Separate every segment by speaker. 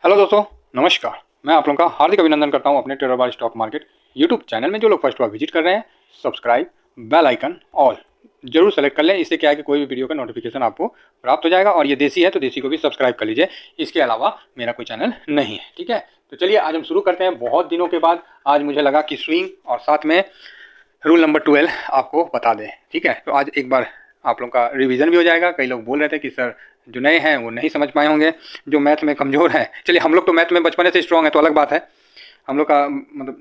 Speaker 1: Hello दोस्तों, नमस्कार। मैं आप लोगों का हार्दिक अभिनंदन करता हूं अपने ट्रेडर बार स्टॉक मार्केट यूट्यूब चैनल में। जो लोग फर्स्ट बार विजिट कर रहे हैं, सब्सक्राइब, बेल आइकन ऑल जरूर सेलेक्ट कर लें। इससे क्या है कि कोई भी वीडियो का नोटिफिकेशन आपको प्राप्त हो जाएगा। और ये देसी है तो देसी को भी सब्सक्राइब कर लीजिए। इसके अलावा मेरा कोई चैनल नहीं है, ठीक है। तो चलिए आज हम शुरू करते हैं। बहुत दिनों के बाद आज मुझे लगा कि स्विंग और साथ में रूल नंबर 12 आपको बता दें, ठीक है। तो आज एक बार आप लोगों का रिवीजन भी हो जाएगा। कई लोग बोल रहे थे कि सर जो नए हैं वो नहीं समझ पाए होंगे, जो मैथ में कमज़ोर है। चलिए, हम लोग तो मैथ में बचपन से स्ट्रॉन्ग है तो अलग बात है। हम लोग का मतलब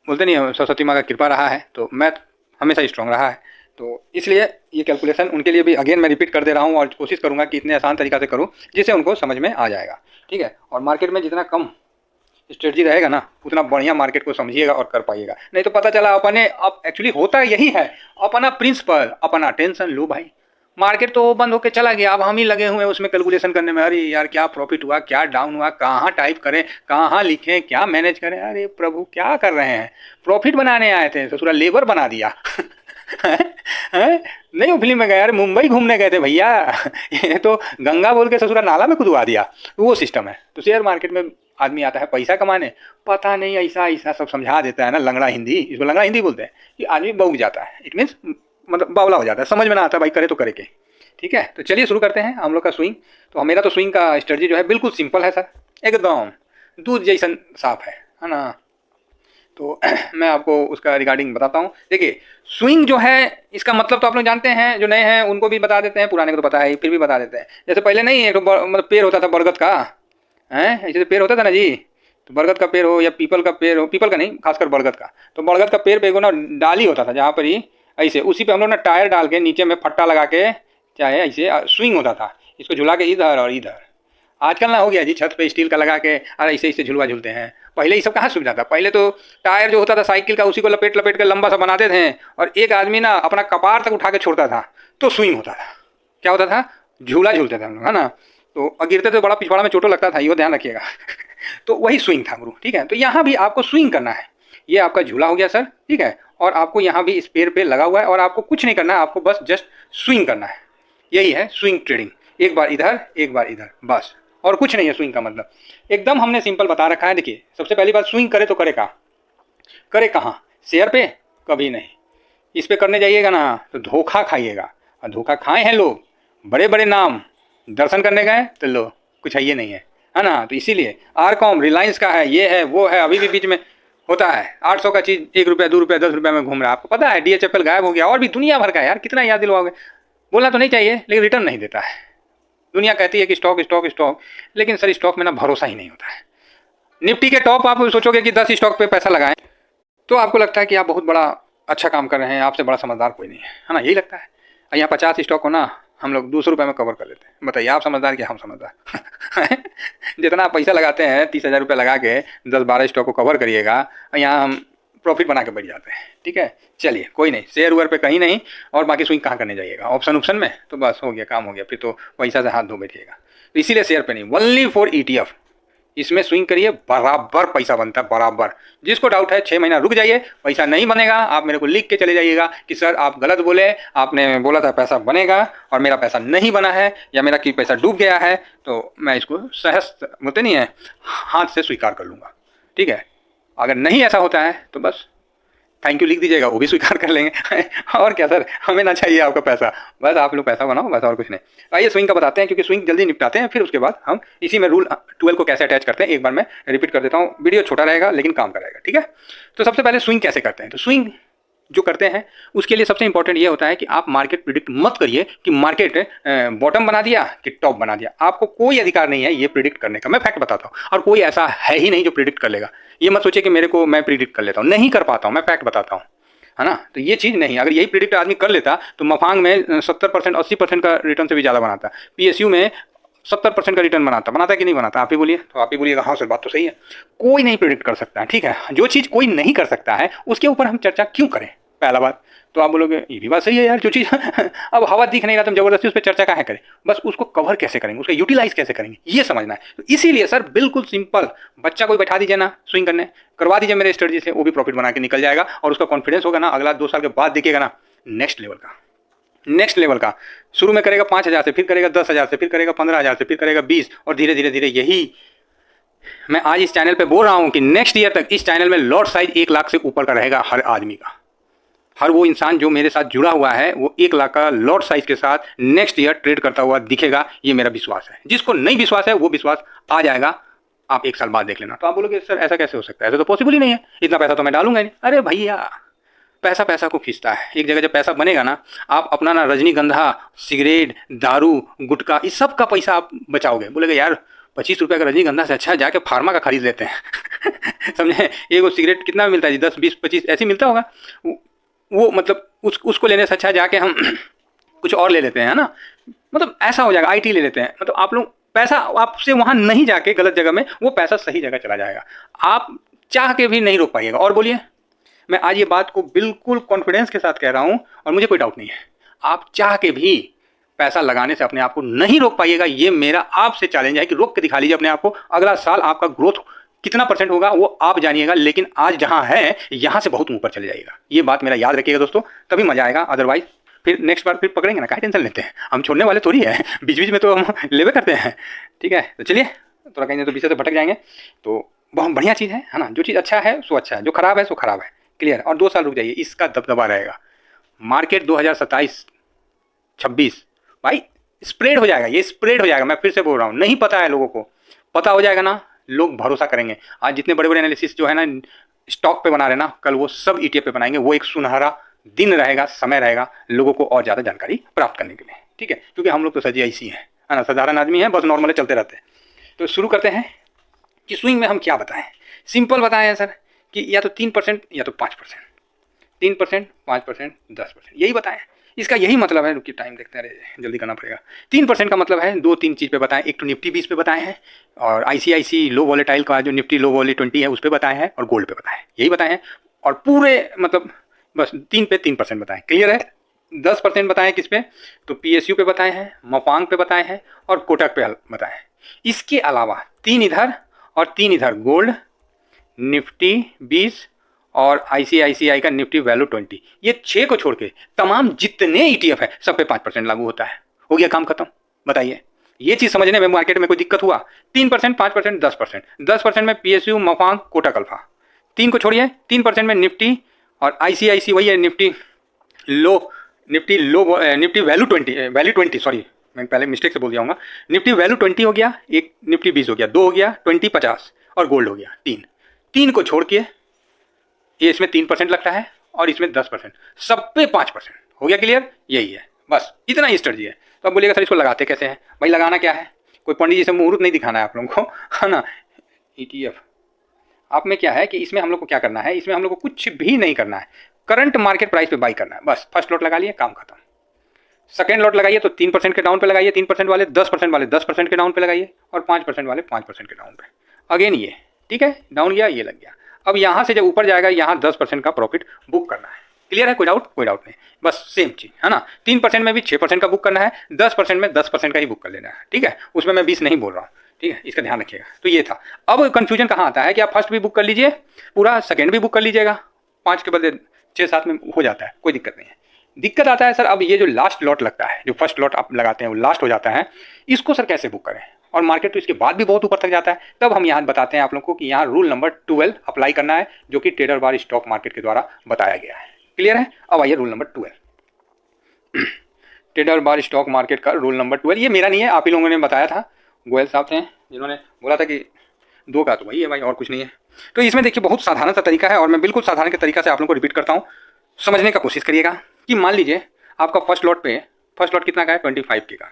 Speaker 1: बोलते नहीं है, सरस्वती माँ का कृपा रहा है तो मैथ हमेशा स्ट्रॉन्ग रहा है। तो इसलिए ये कैलकुलेशन उनके लिए भी अगेन मैं रिपीट कर दे रहा हूँ और कोशिश करूँगा कि इतने आसान तरीका से करूँ जिससे उनको समझ में आ जाएगा, ठीक है। और मार्केट में जितना कम स्ट्रेटजी रहेगा ना, उतना बढ़िया मार्केट को समझिएगा और कर पाइएगा। नहीं तो पता चला अपने अब एक्चुअली होता यही है, अपना प्रिंसिपल अपना टेंशन लो भाई। मार्केट तो बंद होकर चला गया, अब हम ही लगे हुए हैं उसमें कैलकुलेशन करने में। अरे यार, क्या प्रॉफिट हुआ, क्या डाउन हुआ, कहाँ टाइप करें, कहाँ लिखें, क्या मैनेज करें। अरे प्रभु, क्या कर रहे हैं। प्रॉफिट बनाने आए थे, ससुरा लेबर बना दिया। हैं? नहीं, वो फिल्म में गए यार, मुंबई घूमने गए थे भैया। ये तो गंगा बोल के ससुरा नाला में कुदवा दिया। तो वो सिस्टम है। तो शेयर मार्केट में आदमी आता है पैसा कमाने, पता नहीं ऐसा ऐसा सब समझा देता है ना, लंगड़ा हिंदी, इसको लंगड़ा हिंदी बोलते हैं, कि आदमी बौक जाता है। इट मीन्स मतलब बावला हो जाता है, समझ में ना आता भाई करे तो करे के, ठीक है। तो चलिए शुरू करते हैं हम लोग का स्विंग। तो मेरा तो स्विंग का स्ट्रेटजी जो है बिल्कुल सिंपल है सर, एकदम दूध जैसा साफ है ना। तो मैं आपको उसका रिगार्डिंग बताता हूँ। देखिए, स्विंग जो है इसका मतलब तो आप लोग जानते हैं, जो नए हैं उनको भी बता देते हैं, पुराने को तो पता है फिर भी बता देते हैं। जैसे पहले नहीं एक मतलब पेड़ होता था बरगद का, है ऐसे पेड़ होता था ना जी। तो बरगद का पेड़ हो या पीपल का पेड़ हो, पीपल का नहीं खासकर बरगद का, तो बरगद का पेड़ पे एगो ना डाली होता था जहाँ पर ही ऐसे, उसी पे हम लोग ना टायर डाल के नीचे में फट्टा लगा के चाहे ऐसे स्विंग होता था, इसको झुला के इधर और इधर। आजकल ना हो गया जी, छत पे स्टील का लगा के और ऐसे ऐसे झुलवा झूलते हैं। पहले ये सब कहाँ सुविधा था। पहले तो टायर जो होता था साइकिल का, उसी को लपेट लपेट के लंबा सा बनाते थे और एक आदमी ना अपना कपार तक उठा के छोड़ता था, तो स्विंग होता था। क्या होता था, झूला झूलते थे हम लोग, है ना। तो गिरते तो बड़ा पिछवाड़ा में चोटों लगता था, ये ध्यान रखिएगा। तो वही स्विंग था गुरु, ठीक है। तो यहाँ भी आपको स्विंग करना है। ये आपका झूला हो गया सर, ठीक है। और आपको यहाँ भी इस पेड़ पे लगा हुआ है और आपको कुछ नहीं करना है, आपको बस जस्ट स्विंग करना है। यही है स्विंग ट्रेडिंग, एक बार इधर एक बार इधर, बस। और कुछ नहीं है स्विंग का मतलब, एकदम हमने सिंपल बता रखा है। देखिए, सबसे पहली बात, स्विंग करे तो करे कहाँ, करे कहाँ, शेयर पे कभी नहीं। इस पे करने जाइएगा ना तो धोखा खाइएगा, और धोखा खाए हैं लोग, बड़े बड़े नाम दर्शन करने गए तो लो कुछ है ये नहीं है ना। तो इसीलिए आरकॉम रिलायंस का है, ये है वो है, अभी भी बीच में होता है 800 का चीज़ 1 रुपया 2 रुपया 10 रुपया में घूम रहा है। आपको पता है DHFL गायब हो गया, और भी दुनिया भर का है यार, कितना याद दिलवाओगे। बोलना तो नहीं चाहिए लेकिन रिटर्न नहीं देता है। दुनिया कहती है कि स्टॉक स्टॉक स्टॉक, लेकिन सर स्टॉक में ना भरोसा ही नहीं होता है। निफ्टी के टॉप आप सोचोगे कि 10 स्टॉक पे पैसा लगाएं तो आपको लगता है कि आप बहुत बड़ा अच्छा काम कर रहे हैं, आपसे बड़ा समझदार कोई नहीं है ना, यही लगता है। और यहाँ 50 स्टॉक को ना हम लोग 200 रुपये में कवर कर लेते हैं। बताइए, आप समझदार कि हम समझदार। जितना आप पैसा लगाते हैं 30,000 रुपये लगा के 10-12 स्टॉक को कवर करिएगा, और यहाँ हम प्रॉफिट बना के बैठ जाते हैं, ठीक है। चलिए कोई नहीं, शेयर वेयर पे कहीं नहीं, और बाकी स्विंग कहाँ करने जाइएगा, ऑप्शन में, तो बस हो गया, काम हो गया, फिर तो पैसा से हाथ धो बैठिएगा। तो इसीलिए शेयर पे नहीं, ओनली फॉर ETF। इसमें स्विंग करिए, बराबर पैसा बनता है, बराबर। जिसको डाउट है 6 महीना रुक जाइए, पैसा नहीं बनेगा आप मेरे को लिख के चले जाइएगा कि सर आप गलत बोले, आपने बोला था पैसा बनेगा और मेरा पैसा नहीं बना है, या मेरा कि पैसा डूब गया है, तो मैं इसको सहज बोलते नहीं है, हाथ से स्वीकार कर लूँगा, ठीक है। अगर नहीं ऐसा होता है तो बस थैंक यू लिख दीजिएगा, वो भी स्वीकार कर लेंगे। और क्या सर, हमें ना चाहिए आपका पैसा, बस आप लोग पैसा बनाओ, बस और कुछ नहीं। आइए स्विंग का बताते हैं, क्योंकि स्विंग जल्दी निपटाते हैं, फिर उसके बाद हम इसी में रूल 12 को कैसे अटैच करते हैं एक बार मैं रिपीट कर देता हूँ। वीडियो छोटा रहेगा लेकिन काम करेगा, ठीक है। तो सबसे पहले स्विंग कैसे करते हैं। तो स्विंग जो करते हैं उसके लिए सबसे इंपॉर्टेंट ये होता है कि आप मार्केट प्रिडिक्ट मत करिए कि मार्केट बॉटम बना दिया कि टॉप बना दिया। आपको कोई अधिकार नहीं है ये प्रिडिक्ट करने का, मैं फैक्ट बताता हूँ, और कोई ऐसा है ही नहीं जो प्रिडिक्ट कर लेगा। ये मत सोचिए कि मेरे को मैं प्रिडिक्ट कर लेता हूँ, नहीं कर पाता हूँ, मैं फैक्ट बताता हूँ, है ना। तो ये चीज़ नहीं, अगर यही प्रिडिक्ट आदमी कर लेता तो मफांग में 70% 80% का रिटर्न से भी ज़्यादा बनाता, PSU में 70% का रिटर्न बनाता कि नहीं बनाता, आप ही बोलिए। तो आप ही बोलिएगा हाँ सर बात तो सही है, कोई नहीं प्रिडिक्ट कर सकता है, ठीक है। जो चीज़ कोई नहीं कर सकता है उसके ऊपर हम चर्चा क्यों करें, पहला बात। तो आप बोलोगे ये भी बात सही है यार, जो चीज़ अब हवा दिख नहीं रहा तो हम जबरदस्ती उस पर चर्चा काहे करें। बस उसको कवर कैसे करेंगे, उसका यूटिलाइज कैसे करेंगे, ये समझना है। तो इसीलिए सर बिल्कुल सिंपल, बच्चा कोई बैठा दीजिए ना स्विंग करने, करवा दीजिए मेरे स्ट्रेटजी से, वो भी प्रॉफिट बना के निकल जाएगा। और उसका कॉन्फिडेंस होगा ना, अगला 2 साल के बाद देखिएगा ना, नेक्स्ट लेवल का, नेक्स्ट लेवल का। शुरू में करेगा 5,000 से, फिर करेगा 10,000 से, फिर करेगा 15,000 से, फिर करेगा 20, और धीरे धीरे धीरे यही मैं आज इस चैनल पे बोल रहा हूँ कि नेक्स्ट ईयर तक इस चैनल में लॉट साइज 1 लाख से ऊपर का रहेगा हर आदमी का। हर वो इंसान जो मेरे साथ जुड़ा हुआ है वो 1 लाख का लॉट साइज के साथ नेक्स्ट ईयर ट्रेड करता हुआ दिखेगा, ये मेरा विश्वास है। जिसको नहीं विश्वास है वो विश्वास आ जाएगा, आप 1 साल बाद देख लेना। तो आप बोलोगे सर ऐसा कैसे हो सकता है, ऐसा तो पॉसिबल ही नहीं है, इतना पैसा तो मैं डालूंगा नहीं। अरे भैया, पैसा पैसा को खींचता है। एक जगह जब पैसा बनेगा ना, आप अपना ना रजनीगंधा, सिगरेट, दारू, गुटखा, इस सब का पैसा आप बचाओगे। बोलेगा यार 25 रुपये का रजनीगंधा से अच्छा जाके फार्मा का खरीद लेते हैं समझे। एक वो सिगरेट कितना मिलता है जी, 10, 20, 25 ऐसे मिलता होगा। वो मतलब उसको लेने से अच्छा जाके हम कुछ और ले लेते हैं, है ना। मतलब ऐसा हो जाएगा, आईटी ले लेते हैं। मतलब आप लोग पैसा आपसे वहाँ नहीं जाके गलत जगह में, वो पैसा सही जगह चला जाएगा। आप चाह के भी नहीं रोक पाइएगा। और बोलिए, मैं आज ये बात को बिल्कुल कॉन्फिडेंस के साथ कह रहा हूँ और मुझे कोई डाउट नहीं है, आप चाह के भी पैसा लगाने से अपने आप को नहीं रोक पाइएगा। ये मेरा आपसे चैलेंज है कि रोक के दिखा लीजिए अपने आप को। अगला साल आपका ग्रोथ कितना % होगा वो आप जानिएगा, लेकिन आज जहां है यहां से बहुत ऊपर चले जाएगा। ये बात मेरा याद रखिएगा दोस्तों, तभी मजा आएगा। अदरवाइज फिर नेक्स्ट बार फिर पकड़ेंगे ना, क्या टेंशन लेते हैं, हम छोड़ने वाले थोड़ी है, बीच बीच में तो हम लेवे करते हैं। ठीक है, तो चलिए, थोड़ा कहीं तो पीछे से भटक जाएंगे। तो बहुत बढ़िया चीज़ है ना। जो चीज़ अच्छा है सो अच्छा है, जो खराब है सो खराब है। क्लियर। और 2 साल रुक जाइए, इसका दबदबा रहेगा। मार्केट 2027-26 भाई स्प्रेड हो जाएगा, ये स्प्रेड हो जाएगा। मैं फिर से बोल रहा हूँ, नहीं पता है लोगों को, पता हो जाएगा ना, लोग भरोसा करेंगे। आज जितने बड़े बड़े एनालिसिस जो है ना स्टॉक पे बना रहे ना, कल वो सब ETF पे बनाएंगे। वो एक सुनहरा दिन रहेगा, समय रहेगा लोगों को और ज़्यादा जानकारी प्राप्त करने के लिए। ठीक है, क्योंकि हम लोग तो सजी ऐसी हैं, है ना, साधारण आदमी हैं, बस नॉर्मली चलते रहते हैं। तो शुरू करते हैं कि स्विंग में हम क्या बताएं। सिंपल बताएं सर कि या तो 3% या तो 5%, 3%, 5%, 10%, यही बताएं। इसका यही मतलब है, रुकिए टाइम देखते हैं, जल्दी करना पड़ेगा। 3% का मतलब है 2-3 चीज़ पे बताएं। एक तो निफ्टी 20 पे बताए हैं, और ICIC लो वॉलेटाइल का जो निफ्टी लो वॉलेटिलिटी है उस पर बताए हैं, और गोल्ड पे बताएं, यही बताए हैं। और पूरे मतलब बस 3 पे 3% बताएं। क्लियर है। 10% बताएं किस पे, तो PSU पे बताए हैं, मपांग पे बताए हैं, और कोटक पे बताए हैं। इसके अलावा 3 इधर और 3 इधर, गोल्ड, निफ्टी 20 और ICICI का निफ्टी वैल्यू 20, ये 6 को छोड़ के तमाम जितने ETF है सब पे 5% लागू होता है। हो गया काम खत्म। बताइए, ये चीज़ समझने में मार्केट में कोई दिक्कत हुआ? 3%, 5%, 10%। 10% में PSU, मफांग, कोटक अल्फा। 3 को छोड़िए, 3% में निफ्टी और ICICI, वही है निफ्टी निफ्टी वैल्यू 20, सॉरी मैं पहले मिस्टेक से बोल दिया हूँ। निफ्टी वैल्यू 20 हो गया, एक निफ्टी 20 हो गया, 2 हो गया 20, 50, और गोल्ड हो गया 3 को छोड़ के ये इसमें 3% लगता है और इसमें 10%, सब पे 5%। हो गया क्लियर। यही है, बस इतना ही स्ट्रेटजी है। तो अब बोलिएगा सर इसको लगाते कैसे हैं? भाई लगाना क्या है, कोई पंडित जी से मुहूर्त नहीं दिखाना है आप लोगों को, है ना। ETF आप में क्या है कि इसमें हम लोग को क्या करना है, इसमें हम लोग को कुछ भी नहीं करना है, करंट मार्केट प्राइस पे बाई करना है बस। फर्स्ट लॉट लगा लिए, काम खत्म। सेकेंड लॉट लगाइए तो 3% के डाउन पे लगाइए, 3% वाले 10% वाले 10% के डाउन पे लगाइए, और 5% वाले 5% के डाउन पे। अगेन ये ठीक है, डाउन गया, ये लग गया। अब यहाँ से जब ऊपर जाएगा यहाँ 10% का प्रॉफिट बुक करना है। क्लियर है, कोई डाउट? कोई डाउट नहीं, बस सेम चीज है ना। 3% में भी 6% का बुक करना है, 10% में 10% का ही बुक कर लेना है। ठीक है, उसमें मैं 20 नहीं बोल रहा हूँ। ठीक है, इसका ध्यान रखिएगा। तो ये था। अब कंफ्यूजन कहाँ आता है कि आप फर्स्ट भी बुक कर लीजिए पूरा, सेकेंड भी बुक कर लीजिएगा, 5 के बदले 6-7 में हो जाता है, कोई दिक्कत नहीं है। दिक्कत आता है सर अब ये जो लास्ट लॉट लगता है, जो फर्स्ट लॉट आप लगाते हैं वो लास्ट हो जाता है, इसको सर कैसे बुक करें? और मार्केट तो इसके बाद भी बहुत ऊपर तक जाता है। तब हम यहाँ बताते हैं आप लोगों को कि यहाँ रूल नंबर 12 अप्लाई करना है, जो कि ट्रेडर बार स्टॉक मार्केट के द्वारा बताया गया है। क्लियर है। अब आइए रूल नंबर 12, ट्रेडर बार स्टॉक मार्केट का रूल नंबर 12। ये मेरा नहीं है, आप ही लोगों ने बताया था, गोयल साहब थे जिन्होंने बोला था कि 2 का, तो वही है भाई, और कुछ नहीं है। तो इसमें देखिए बहुत साधारण सा तरीका है, और मैं बिल्कुल साधारण के तरीका से आप लोगों को रिपीट करता हूँ, समझने का कोशिश करिएगा। कि मान लीजिए आपका फर्स्ट लॉट कितना का है, 25 के का,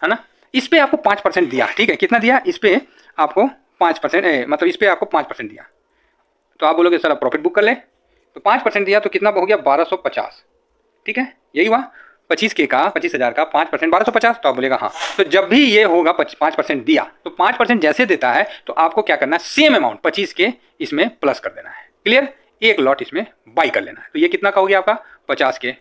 Speaker 1: है ना। इस पे आपको 5% दिया। ठीक है, कितना दिया? इस पे आपको 5%, मतलब इस पे आपको 5% दिया। तो आप बोलोगे सर आप प्रॉफिट बुक कर ले, तो 5% दिया तो कितना हो गया? 1250। ठीक है, यही हुआ। 25 के का, 25,000 का 5% 1250। तो आप बोलेगा हाँ। तो जब भी ये होगा 5% दिया, तो 5% जैसे देता है तो आपको क्या करना है, सेम अमाउंट 25 के इसमें प्लस कर देना है। क्लियर। एक लॉट इसमें बाई कर लेना है। तो ये कितना का हो गया आपका? 50 के।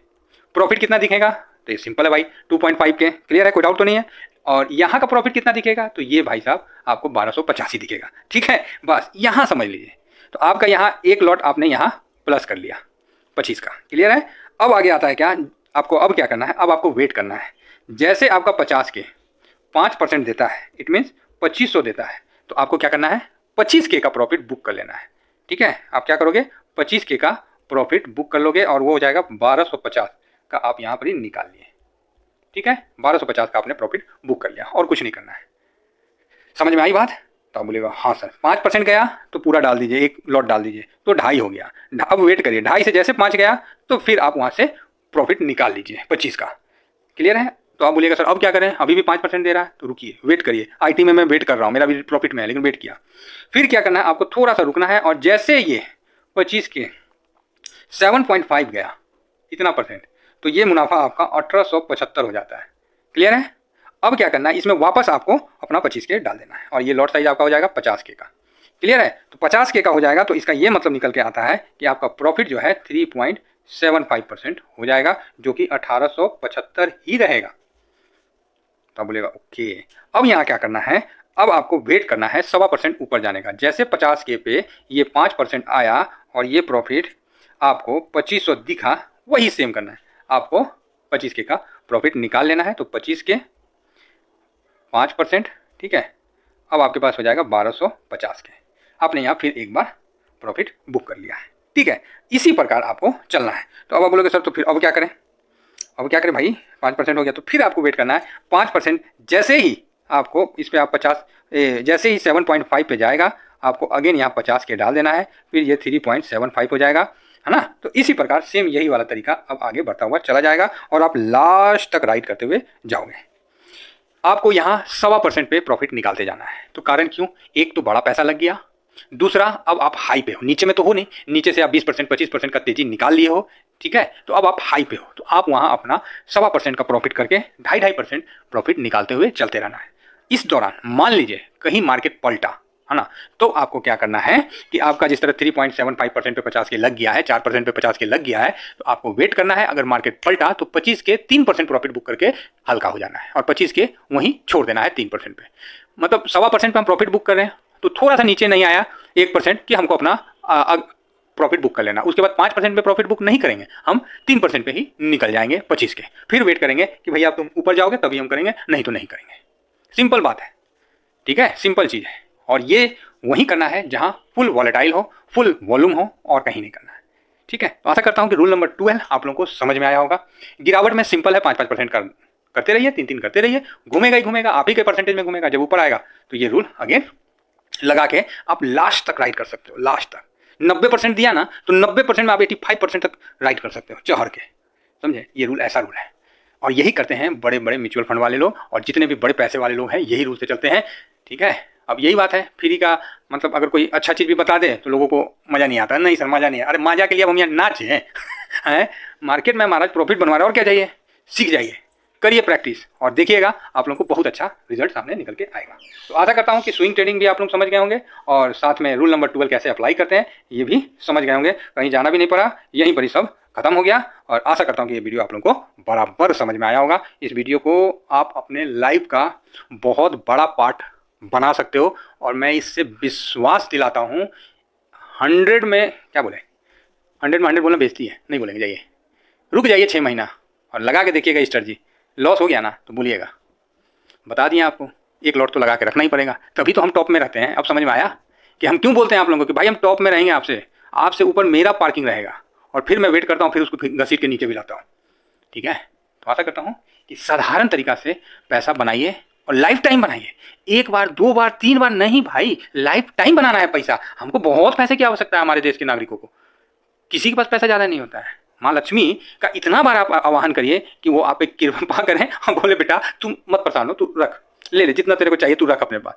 Speaker 1: प्रॉफिट कितना दिखेगा? तो ये सिंपल है भाई, 2.5 के। क्लियर है, कोई डाउट तो नहीं है। और यहाँ का प्रॉफिट कितना दिखेगा? तो ये भाई साहब आपको 1285 दिखेगा। ठीक है, बस यहाँ समझ लीजिए। तो आपका यहाँ एक लॉट आपने यहाँ प्लस कर लिया 25 का। क्लियर है। अब आगे आता है क्या आपको, अब क्या करना है, अब आपको वेट करना है। जैसे आपका 50 के 5% देता है, इट मीन्स 2500 देता है, तो आपको क्या करना है, 25K का प्रॉफिट बुक कर लेना है। ठीक है, आप क्या करोगे, 25K का प्रॉफिट बुक कर लोगे और वो हो जाएगा 1250 का, आप यहाँ पर ही निकाल लिए। ठीक है, 1250 का आपने प्रॉफिट बुक कर लिया और कुछ नहीं करना है। समझ में आई बात? तो आप बोलेगा हाँ सर। 5% गया तो पूरा डाल दीजिए, एक लॉट डाल दीजिए तो 2.5 हो गया। अब वेट करिए, 2.5 से जैसे 5 गया तो फिर आप वहाँ से प्रॉफिट निकाल लीजिए 25 का। क्लियर है? तो आप बोलिएगा सर अब क्या करें, अभी भी 5% दे रहा है, तो रुकिए, वेट करिए। आईटी में मैं वेट कर रहा हूँ, मेरा भी प्रॉफिट में है लेकिन वेट किया। फिर क्या करना है, आपको थोड़ा सा रुकना है और जैसे ये 25 के 7.5 गया इतना परसेंट, तो ये मुनाफा आपका 1875 हो जाता है। क्लियर है? अब क्या करना है, इसमें वापस आपको अपना 25K डाल देना है और ये लॉट साइज आपका हो जाएगा 50K का। क्लियर है? तो 50K का हो जाएगा तो इसका ये मतलब निकल के आता है कि आपका प्रॉफिट जो है 3.75% हो जाएगा, जो कि 1875 ही रहेगा। तो बोलेगा ओके। अब यहाँ क्या करना है, अब आपको वेट करना है 1.25% ऊपर जाने का। जैसे 50K पे ये 5% आया और ये प्रॉफिट आपको 2500 दिखा, वही सेम करना है आपको। 25K का प्रॉफिट निकाल लेना है, तो 25K 5%। ठीक है, अब आपके पास हो जाएगा 1250K। आपने यहाँ फिर एक बार प्रॉफिट बुक कर लिया है। ठीक है, इसी प्रकार आपको चलना है। तो अब आप बोलोगे सर तो फिर अब क्या करें, अब क्या करें भाई, 5% हो गया तो फिर आपको वेट करना है। 5% जैसे ही आपको इस पर आप 50 जैसे ही 7.5 पे जाएगा, आपको अगेन यहाँ 50K डाल देना है, फिर ये 3.75 हो जाएगा, है ना। तो इसी प्रकार सेम यही वाला तरीका अब आगे बढ़ता हुआ चला जाएगा और आप लास्ट तक राइड करते हुए जाओगे। आपको यहाँ 1.25% पे प्रॉफिट निकालते जाना है। तो कारण क्यों, एक तो बड़ा पैसा लग गया, दूसरा अब आप हाई पे हो, नीचे में तो हो नहीं, नीचे से आप 20% 25% का तेजी निकाल लिए हो। ठीक है, तो अब आप हाई पे हो, तो आप वहाँ अपना 1.25% का प्रॉफिट करके 2.5% प्रॉफिट निकालते हुए चलते रहना है। इस दौरान मान लीजिए कहीं मार्केट पलटा, है ना, तो आपको क्या करना है कि आपका जिस तरह 3.75% पे 50K लग गया है, 4% पे 50K लग गया है, तो आपको वेट करना है। अगर मार्केट पलटा तो 25K 3% प्रॉफिट बुक करके हल्का हो जाना है और 25K वहीं छोड़ देना है 3% पे। मतलब 1.25% पे हम प्रॉफिट बुक कर रहे हैं, तो थोड़ा सा नीचे नहीं आया 1% कि हमको अपना प्रॉफिट बुक कर लेना। उसके बाद 5% पे प्रॉफिट बुक नहीं करेंगे, हम 3% पे ही निकल जाएंगे 25K। फिर वेट करेंगे कि भैया आप तुम ऊपर जाओगे तभी हम करेंगे, नहीं तो नहीं करेंगे। सिंपल बात है। ठीक है, सिंपल चीज़ है और ये वहीं करना है जहां फुल वॉलेटाइल हो, फुल वॉल्यूम हो और कहीं नहीं करना है। ठीक है, तो आशा करता हूं कि रूल नंबर 12 आप लोगों को समझ में आया होगा। गिरावट में सिंपल है, 5-5% का करते रहिए, 3-3 करते रहिए, घूमेगा ही घूमेगा, आप ही के परसेंटेज में घूमेगा। जब ऊपर आएगा तो ये रूल अगेन लगा के आप लास्ट तक राइड कर सकते हो। लास्ट तक 90% दिया ना, तो 90% में आप 85% तक राइड कर सकते हो चढ़ के। समझे, ये रूल ऐसा रूल है और यही करते हैं बड़े बड़े म्यूचुअल फंड वाले लोग और जितने भी बड़े पैसे वाले लोग हैं, यही रूल से चलते हैं। ठीक है, अब यही बात है, फ्री का मतलब अगर कोई अच्छा चीज़ भी बता दे तो लोगों को मज़ा नहीं आता। नहीं सर मज़ा नहीं है, अरे मज़ा के लिए अब हम यहाँ नाच हैं मार्केट में महाराज प्रॉफिट बनवा रहे हैं और क्या चाहिए, सीख जाइए, करिए प्रैक्टिस और देखिएगा आप लोगों को बहुत अच्छा रिजल्ट सामने निकल के आएगा। तो आशा करता हूँ कि स्विंग ट्रेडिंग भी आप लोग समझ गए होंगे और साथ में रूल नंबर 12 कैसे अप्लाई करते हैं ये भी समझ गए होंगे। कहीं जाना भी नहीं पड़ा, यहीं पर ही सब खत्म हो गया और आशा करता हूँ कि ये वीडियो आप लोगों को बराबर समझ में आया होगा। इस वीडियो को आप अपने लाइफ का बहुत बड़ा पार्ट बना सकते हो और मैं इससे विश्वास दिलाता हूँ। 100 में क्या बोले, 100 में 100 बोलना बेइज्जती है, नहीं बोलेंगे। जाइए रुक जाइए 6 महीना और लगा के देखिएगा स्ट्रेटजी। लॉस हो गया ना तो बोलिएगा, बता दिए आपको, एक लॉट तो लगा के रखना ही पड़ेगा, तभी तो हम टॉप में रहते हैं। अब समझ में आया कि हम क्यों बोलते हैं आप लोगों को कि भाई हम टॉप में रहेंगे, आपसे ऊपर मेरा पार्किंग रहेगा और फिर मैं वेट करता हूँ, फिर उसको घसीट के नीचे भी लाता हूँ। ठीक है, तो आशा करता हूँ कि साधारण तरीका से पैसा बनाइए और लाइफ टाइम बनाइए। एक बार 2 बार 3 बार नहीं भाई, लाइफ टाइम बनाना है पैसा। हमको बहुत पैसे की आवश्यकता है, हमारे देश के नागरिकों को। किसी के पास पैसा ज़्यादा नहीं होता है। माँ लक्ष्मी का इतना बार आप आह्वान करिए कि वो आप एक कृपा करें, हम बोले बेटा तू मत परेशान हो, तू रख, ले जितना तेरे को चाहिए तू रख अपने पास।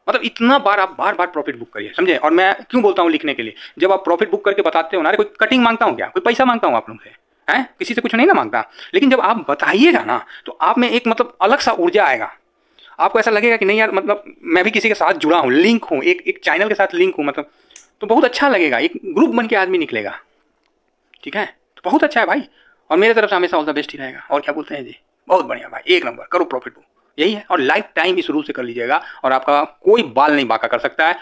Speaker 1: मतलब इतना बार आप बार बार प्रॉफिट बुक करिए, समझे। और मैं क्यों बोलता हूँ लिखने के लिए, जब आप प्रॉफिट बुक करके बताते हो ना, कोई कटिंग मांगता हूँ क्या, कोई पैसा मांगता हूँ आप लोगों से, हैं, किसी से कुछ नहीं ना मांगता। लेकिन जब आप बताइएगा ना तो आप में एक मतलब अलग सा ऊर्जा आएगा। आपको ऐसा लगेगा कि नहीं यार, मतलब मैं भी किसी के साथ जुड़ा हूँ, लिंक हूँ, एक चैनल के साथ लिंक हूँ, मतलब तो बहुत अच्छा लगेगा। एक ग्रुप बन के आदमी निकलेगा। ठीक है, तो बहुत अच्छा है भाई और मेरे तरफ से हमेशा ऑल द बेस्ट ही रहेगा। और क्या बोलते हैं जी, बहुत बढ़िया भाई, एक नंबर, करो प्रॉफिट बुक, यही है। और लाइफ टाइम इस रूल से कर लीजिएगा और आपका कोई बाल नहीं बांका कर सकता है।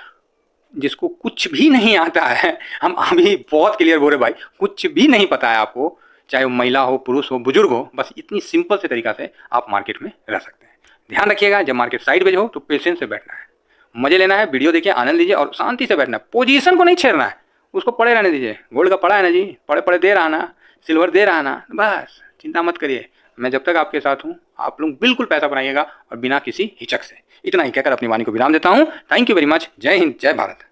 Speaker 1: जिसको कुछ भी नहीं आता है, हम अभी बहुत क्लियर बोल रहे भाई, कुछ भी नहीं पता है आपको, चाहे वो महिला हो, पुरुष हो, बुजुर्ग हो, बस इतनी सिंपल से तरीका से आप मार्केट में रह सकते हैं। ध्यान रखिएगा, जब मार्केट साइडवेज हो तो पेशेंस से बैठना है, मजे लेना है, वीडियो देखिए, आनंद लीजिए और शांति से बैठना है। पोजीशन को नहीं छेड़ना है, उसको पड़े रहने दीजिए। गोल्ड का पड़ा है ना जी, पड़े पड़े दे रहा ना, सिल्वर दे रहा ना, बस चिंता मत करिए। मैं जब तक आपके साथ हूँ, आप लोग बिल्कुल पैसा बनाइएगा और बिना किसी हिचक से। इतना ही कहकर अपनी वाणी को विराम देता हूँ। Thank you very much. जय हिंद, जय भारत।